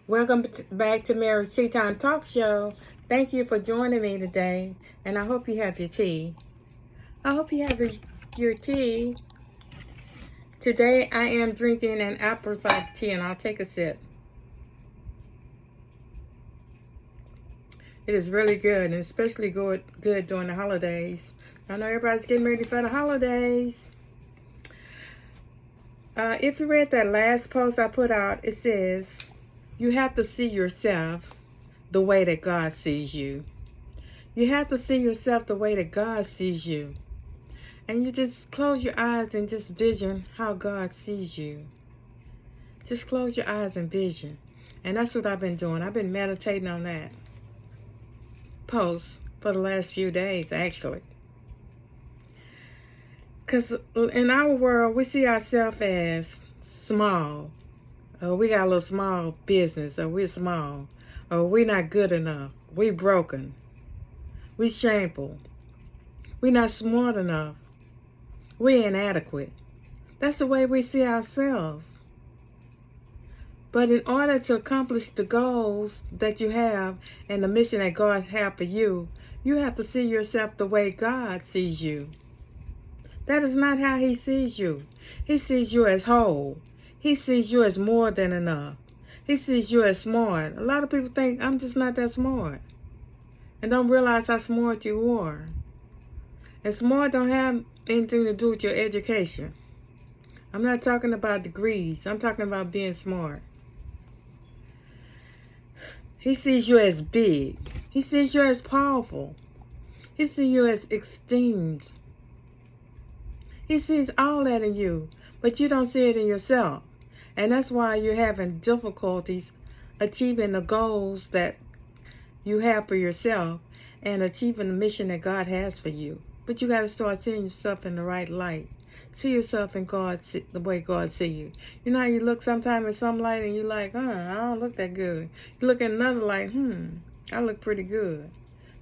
Welcome back to Mary's Tea Time Talk Show. Thank you for joining me today, and I hope you have your tea. I hope you have your tea. Today I am drinking an apple cider tea, and I'll take a sip. It is really good, and especially good during the holidays. I know everybody's getting ready for the holidays. If you read that last post I put out, it says, you have to see yourself the way that God sees you. You have to see yourself the way that God sees you. And you just close your eyes and just vision how God sees you. Just close your eyes and vision. And that's what I've been doing. I've been meditating on that post for the last few days, actually. Because in our world, we see ourselves as small. Or we got a little small business. Or we're small. Or we're not good enough. We broken. We shameful. We're not smart enough. We're inadequate. That's the way we see ourselves. But in order to accomplish the goals that you have and the mission that God has for you, you have to see yourself the way God sees you. That is not how He sees you. He sees you as whole. He sees you as more than enough. He sees you as smart. A lot of people think, I'm just not that smart. And don't realize how smart you are. And smart don't have anything to do with your education. I'm not talking about degrees. I'm talking about being smart. He sees you as big. He sees you as powerful. He sees you as esteemed. He sees all that in you, but you don't see it in yourself. And that's why you're having difficulties achieving the goals that you have for yourself and achieving the mission that God has for you. But you got to start seeing yourself in the right light. See yourself in God, the way God sees you. You know how you look sometime in some light and you're like, I don't look that good. You look in another light, I look pretty good.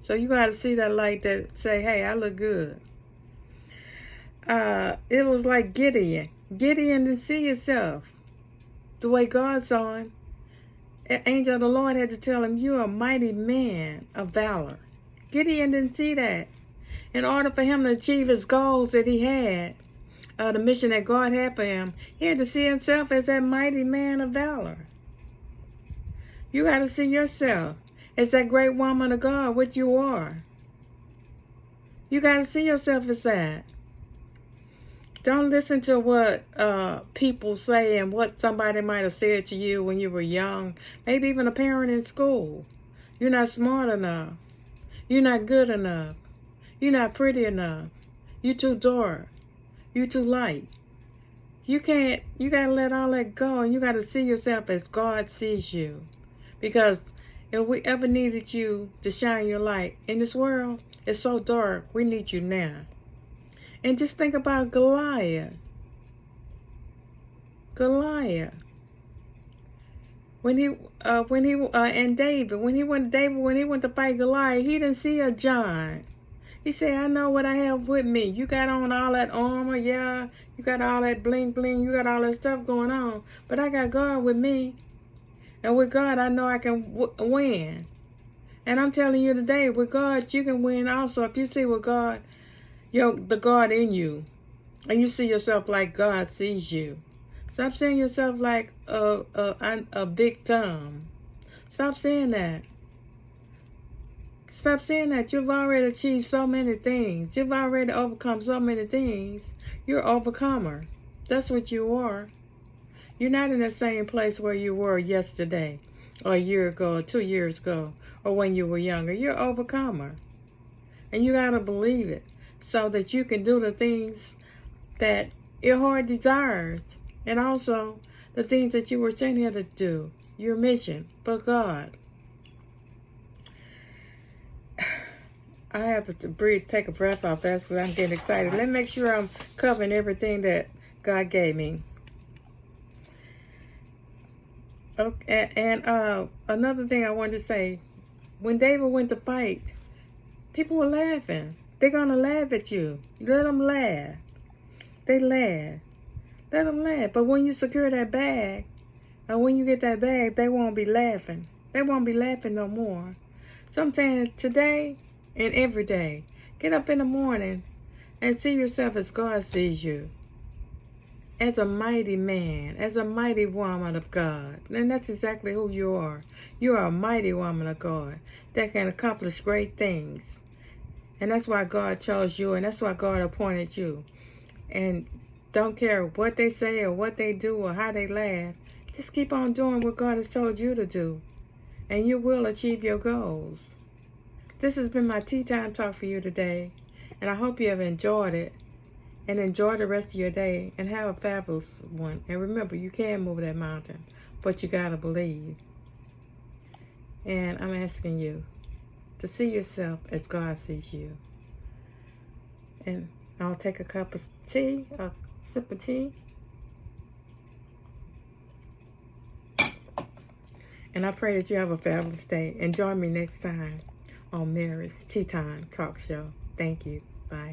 So you got to see that light that say, hey, I look good. It was like Gideon. Gideon didn't see himself the way God saw him. An angel of the Lord had to tell him, you're a mighty man of valor. Gideon didn't see that. In order for him to achieve his goals that he had, the mission that God had for him, he had to see himself as that mighty man of valor. You got to see yourself as that great woman of God, what you are. You got to see yourself as that. Don't listen to what people say and what somebody might have said to you when you were young. Maybe even a parent in school. You're not smart enough. You're not good enough. You're not pretty enough. You're too dark. You're too light. You got to let all that go, and you got to see yourself as God sees you. Because if we ever needed you to shine your light in this world, it's so dark, we need you now. And just think about Goliath. When he went to fight Goliath, he didn't see a giant. He said, I know what I have with me. You got on all that armor, yeah. You got all that bling bling. You got all that stuff going on. But I got God with me. And with God, I know I can win. And I'm telling you today, with God, you can win also. If you see with God, the God in you, and you see yourself like God sees you. Stop seeing yourself like a big Tom. Stop saying that. Stop saying that. You've already achieved so many things. You've already overcome so many things. You're an overcomer. That's what you are. You're not in the same place where you were yesterday, or a year ago, or 2 years ago, or when you were younger. You're an overcomer. And you got to believe it so that you can do the things that your heart desires. And also the things that you were sent here to do. Your mission for God. I have to breathe, take a breath out fast because I'm getting excited. Let me make sure I'm covering everything that God gave me. Okay, and another thing I wanted to say, when David went to fight, people were laughing. They're going to laugh at you. Let them laugh. They laugh. Let them laugh. But when you secure that bag, And when you get that bag, they won't be laughing. They won't be laughing no more. So I'm saying today and every day, get up in the morning and see yourself as God sees you. As a mighty man, as a mighty woman of God. And that's exactly who you are. You are a mighty woman of God that can accomplish great things. And that's why God chose you, and that's why God appointed you. And don't care what they say or what they do or how they laugh. Just keep on doing what God has told you to do. And you will achieve your goals. This has been my tea time talk for you today. And I hope you have enjoyed it. And enjoy the rest of your day and have a fabulous one. And remember, you can move that mountain, but you gotta believe. And I'm asking you to see yourself as God sees you. And I'll take a cup of tea, a sip of tea. And I pray that you have a fabulous day. And join me next time on Mary's Tea Time Talk Show. Thank you. Bye.